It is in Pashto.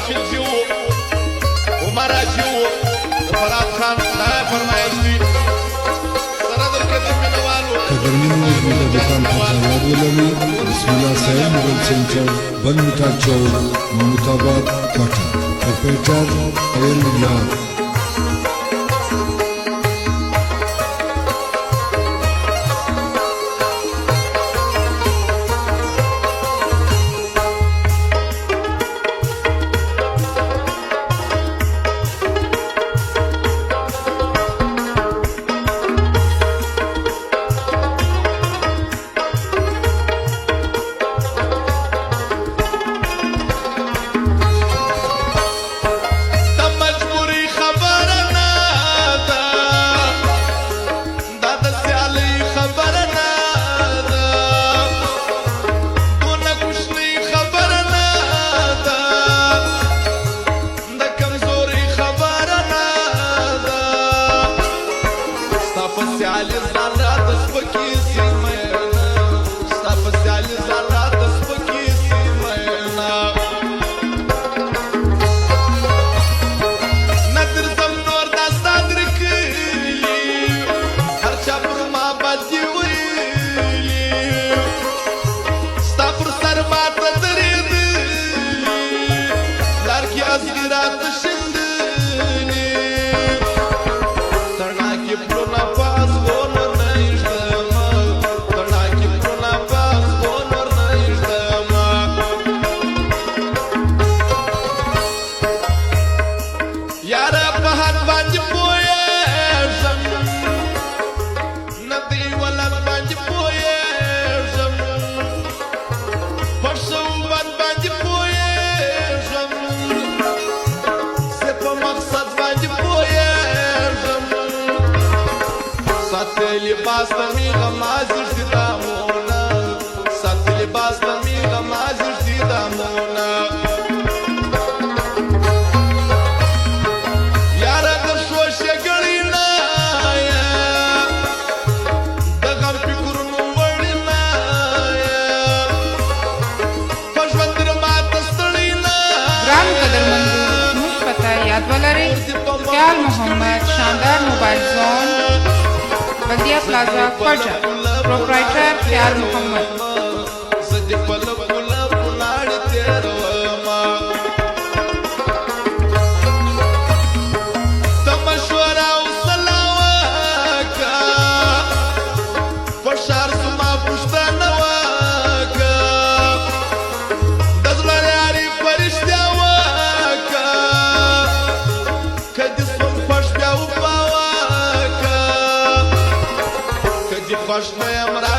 خلجي ومراجي فرات خان دا فرمایش دی سره درکته مینوالو قدرمنو مله دکان پر یاد ولرئ بسم الله صاحب موبایل سنټر بن میټر چوک محمودآباد کوټه اپریټر ایل یار لباس تمی غمازر دی دامونا سات لباس تمی غمازر دی دامونا یارا در شوش گلی نایا دغم فکرونو وړی نایا پښوندر مات ستړی نایا ګران قدرمنو موږ پته یاد ولرئ خیال محمد شاندار موبایل زون बल्दिया प्लाजा कोटा प्रोप्राइटर ख्याल मोहम्मद خوش نیم را